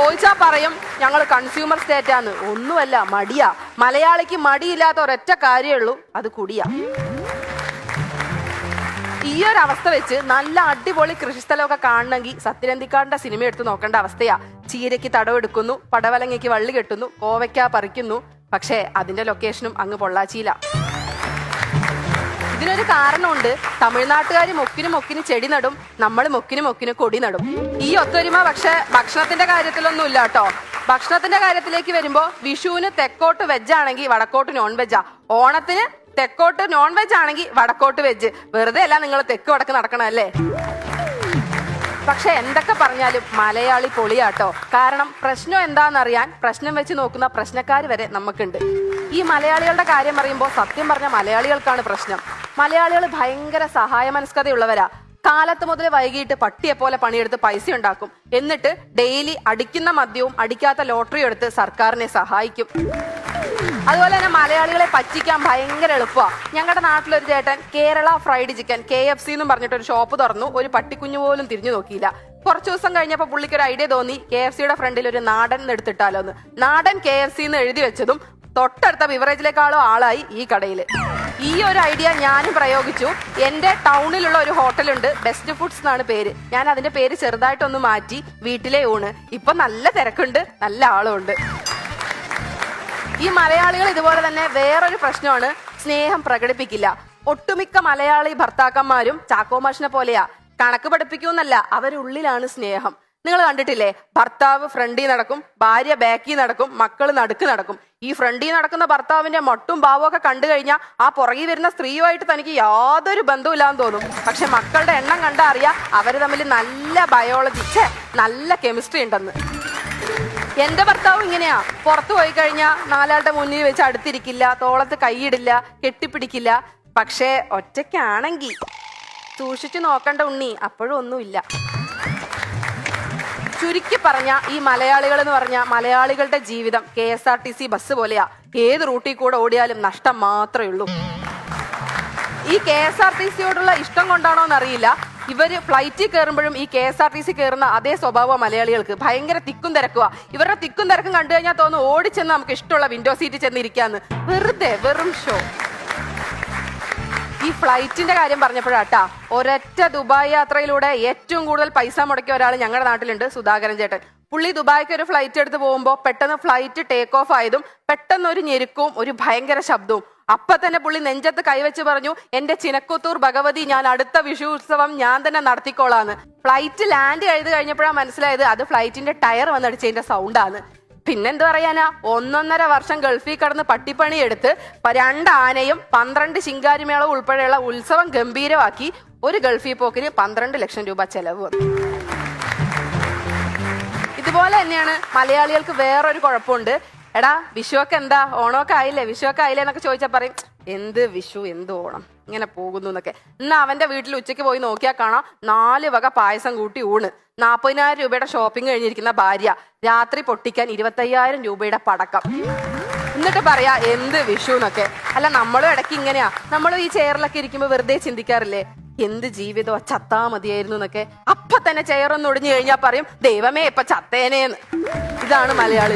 ചോദിച്ചാ പറയും ഞങ്ങൾ കൺസ്യൂമർ സ്റ്റേറ്റ് ആണ്. ഒന്നുമല്ല, മടിയാ. മലയാളിക്ക് മടിയില്ലാത്ത ഒരൊറ്റ കാര്യമുള്ളൂ, അത് കുടിയാ. ഈ ഒരു അവസ്ഥ വെച്ച് നല്ല അടിപൊളി കൃഷിസ്ഥലമൊക്കെ കാണണമെങ്കിൽ സത്യനന്ദിക്കാടിന്റെ സിനിമ എടുത്ത് നോക്കേണ്ട അവസ്ഥയാ. ചീരയ്ക്ക് തടവെടുക്കുന്നു, പടവലങ്ങയ്ക്ക് വള്ളി കെട്ടുന്നു, കോവയ്ക്ക പറിക്കുന്നു. പക്ഷേ അതിന്റെ ലൊക്കേഷനും അങ്ങ് പൊള്ളാച്ചിയില. ഇതിനൊരു കാരണമുണ്ട്. തമിഴ്നാട്ടുകാർ മൊക്കിന് ചെടി നടും, നമ്മൾ മൊക്കിന് കൊടി നടും. ഈ ഒത്തൊരുമ പക്ഷെ ഭക്ഷണത്തിന്റെ കാര്യത്തിലൊന്നും ഇല്ല കേട്ടോ. ഭക്ഷണത്തിന്റെ കാര്യത്തിലേക്ക് വരുമ്പോ വിഷുവിന് തെക്കോട്ട് വെജ് ആണെങ്കിൽ വടക്കോട്ട് നോൺ വെജാ. ഓണത്തിന് തെക്കോട്ട് നോൺ വെജ് ആണെങ്കിൽ വടക്കോട്ട് വെജ്. വെറുതെ അല്ല നിങ്ങൾ തെക്ക് വടക്ക് നടക്കണല്ലേ. പക്ഷെ എന്തൊക്കെ പറഞ്ഞാലും മലയാളി പൊളിയാട്ടോ. കാരണം പ്രശ്നം എന്താണെന്നറിയാൻ പ്രശ്നം വെച്ച് നോക്കുന്ന പ്രശ്നക്കാർ വരെ നമുക്കുണ്ട്. ഈ മലയാളികളുടെ കാര്യം പറയുമ്പോൾ സത്യം പറഞ്ഞ മലയാളികൾക്കാണ് പ്രശ്നം. മലയാളികൾ ഭയങ്കര സഹായ മനസ്കതയുള്ളവരാ. കാലത്ത് മുതൽ വൈകിട്ട് പട്ടിയെ പോലെ പണിയെടുത്ത് പൈസ ഉണ്ടാക്കും. എന്നിട്ട് ഡെയിലി അടിക്കുന്ന മദ്യവും അടിക്കാത്ത ലോട്ടറിയും എടുത്ത് സർക്കാരിനെ സഹായിക്കും. അതുപോലെ തന്നെ മലയാളികളെ പറ്റിക്കാൻ ഭയങ്കര എളുപ്പമാണ്. ഞങ്ങളുടെ നാട്ടിലൊരു ചേട്ടൻ കേരള ഫ്രൈഡ് ചിക്കൻ KFC എന്നും പറഞ്ഞിട്ടൊരു ഷോപ്പ് തുറന്നു. ഒരു പട്ടിക്കുഞ്ഞു പോലും തിരിഞ്ഞു നോക്കിയില്ല. കുറച്ചു ദിവസം കഴിഞ്ഞപ്പോൾ പുള്ളിക്ക് ഒരു ഐഡിയ തോന്നി, KFCയുടെ ഫ്രണ്ടിൽ ഒരു നാടൻ എടുത്തിട്ടാലോ എന്ന്. നാടൻ KFC എന്ന് എഴുതി വെച്ചതും തൊട്ടടുത്ത ബിവറേജിലേക്കാളും ആളായി ഈ കടയിൽ. ഈ ഒരു ഐഡിയ ഞാനും പ്രയോഗിച്ചു. എന്റെ ടൗണിലുള്ള ഒരു ഹോട്ടലുണ്ട്, ബെസ്റ്റ് ഫുഡ്സ് എന്നാണ് പേര്. ഞാൻ അതിന്റെ പേര് ചെറുതായിട്ടൊന്ന് മാറ്റി വീട്ടിലെ ഊണ്. ഇപ്പൊ നല്ല തിരക്കുണ്ട്, നല്ല ആളുണ്ട്. ഈ മലയാളികൾ ഇതുപോലെ തന്നെ വേറൊരു പ്രശ്നമാണ്, സ്നേഹം പ്രകടിപ്പിക്കില്ല. ഒട്ടുമിക്ക മലയാളി ഭർത്താക്കന്മാരും ചാക്കോമാഷിനെ പോലെയാ. കണക്ക് പഠിപ്പിക്കൂന്നല്ല, അവരുള്ളിലാണ് സ്നേഹം. നിങ്ങൾ കണ്ടിട്ടില്ലേ, ഭർത്താവ് ഫ്രണ്ടിൽ നടക്കും, ഭാര്യ ബാക്കിൽ നടക്കും, മക്കള് നടുക്ക് നടക്കും. ഈ ഫ്രണ്ടിൽ നടക്കുന്ന ഭർത്താവിന്റെ മൊട്ടും ഭാവവും ഒക്കെ കണ്ടു കഴിഞ്ഞാൽ ആ പുറകിൽ വരുന്ന സ്ത്രീയുമായിട്ട് തനിക്ക് യാതൊരു ബന്ധവുമില്ലാന്ന് തോന്നും. പക്ഷെ മക്കളുടെ എണ്ണം കണ്ടാ അറിയാം അവര് തമ്മിൽ നല്ല ബയോളജി, നല്ല കെമിസ്ട്രി ഉണ്ടെന്ന്. എന്റെ ഭർത്താവും ഇങ്ങനെയാ. പുറത്തു പോയി കഴിഞ്ഞാൽ നാലാളുടെ മുന്നിൽ വെച്ച് അടുത്തിരിക്കില്ല, തോളത്ത് കൈയിടില്ല, കെട്ടിപ്പിടിക്കില്ല. പക്ഷേ ഒറ്റയ്ക്കാണെങ്കിൽ സൂക്ഷിച്ചു നോക്കണ്ട ഉണ്ണി, അപ്പോഴും ഒന്നുമില്ല. ചുരുക്കി പറഞ്ഞ ഈ മലയാളികൾ എന്ന് പറഞ്ഞ മലയാളികളുടെ ജീവിതം KSRTC ബസ് പോലെയാ. ഏത് റൂട്ടിൽ കൂടെ ഓടിയാലും നഷ്ടം മാത്രമേ ഉള്ളൂ. ഈ KSRTCയോടുള്ള ഇഷ്ടം കൊണ്ടാണോ എന്നറിയില്ല, ഇവര് ഫ്ലൈറ്റിൽ കയറുമ്പോഴും ഈ KSRTC കയറുന്ന അതേ സ്വഭാവം മലയാളികൾക്ക്. ഭയങ്കര തിക്കും തിരക്കുക. ഇവരുടെ തിക്കും തിരക്കും കണ്ടു കഴിഞ്ഞാൽ തോന്നുന്നു ഓടിച്ചെന്ന് നമുക്ക് ഇഷ്ടമുള്ള വിൻഡോ സീറ്റിൽ ചെന്നിരിക്കാന്ന്. വെറുതെ വെറും ഷോ. ഈ ഫ്ലൈറ്റിന്റെ കാര്യം പറഞ്ഞപ്പോഴാട്ടാ, ഒരൊറ്റ ദുബായ് യാത്രയിലൂടെ ഏറ്റവും കൂടുതൽ പൈസ മുടക്കിയ ഒരാൾ ഞങ്ങളുടെ നാട്ടിലുണ്ട്, സുധാകരൻ ചേട്ടൻ. പുള്ളി ദുബായ്ക്ക് ഒരു ഫ്ലൈറ്റ് എടുത്ത് പോകുമ്പോൾ പെട്ടെന്ന് ഫ്ലൈറ്റ് ടേക്ക് ഓഫ് ആയതും പെട്ടെന്ന് ഒരു ഞെരുക്കവും ഒരു ഭയങ്കര ശബ്ദവും. അപ്പൊ തന്നെ പുള്ളി നെഞ്ചത്ത് കൈവച്ച് പറഞ്ഞു, എന്റെ ചിനക്കുത്തൂർ ഭഗവതി, ഞാൻ അടുത്ത വിഷു ഉത്സവം ഞാൻ തന്നെ നടത്തിക്കോളാന്ന്. ഫ്ലൈറ്റ് ലാൻഡ് ചെയ്ത് കഴിഞ്ഞപ്പോഴാണ് മനസ്സിലായത് അത് ഫ്ലൈറ്റിന്റെ ടയർ വന്നടിച്ചതിന്റെ സൗണ്ടാണ്. പിന്നെന്ത് പറയാനാ, 1.5 വർഷം ഗൾഫിൽ കടന്ന് പട്ടിപ്പണി എടുത്ത് 2 ആനയും 12 ശിങ്കാരിമേളവും ഉൾപ്പെടെയുള്ള ഉത്സവം ഗംഭീരമാക്കി ഒരു ഗൾഫിൽ പോക്കിന് 12 ലക്ഷം രൂപ ചെലവ് വന്നു. ഇതുപോലെ തന്നെയാണ് മലയാളികൾക്ക് വേറൊരു കുഴപ്പമുണ്ട്. എടാ വിഷുവൊക്കെ എന്താ, ഓണമൊക്കെ ആയില്ലേ, വിഷുവൊക്കെ ആയില്ലേ എന്നൊക്കെ ചോദിച്ചാൽ പറയും, എന്ത് വിഷു എന്ത് ഓണം, ഇങ്ങനെ പോകുന്നു എന്നൊക്കെ. ഇന്ന് അവന്റെ വീട്ടിൽ ഉച്ചയ്ക്ക് പോയി നോക്കിയാൽ കാണാം 4 വക പായസം കൂട്ടി ഊണ്, 40,000 രൂപയുടെ ഷോപ്പിംഗ് കഴിഞ്ഞിരിക്കുന്ന ഭാര്യ, രാത്രി പൊട്ടിക്കാൻ 25,000 രൂപയുടെ പടക്കം. എന്നിട്ട് പറയാ എന്ത് വിഷു എന്നൊക്കെ. അല്ല, നമ്മളും ഇടയ്ക്ക് ഇങ്ങനെയാ. നമ്മളും ഈ ചെയറിലൊക്കെ ഇരിക്കുമ്പോൾ വെറുതെ ചിന്തിക്കാറില്ലേ, എന്ത് ജീവിതോ, ചത്താ മതിയായിരുന്നു എന്നൊക്കെ. അപ്പൊ തന്നെ ചെയറൊന്ന് ഒടിഞ്ഞു കഴിഞ്ഞാൽ പറയും, ദൈവമേ ഇപ്പൊ ചത്തേനേന്ന്. ഇതാണ് മലയാളികൾ.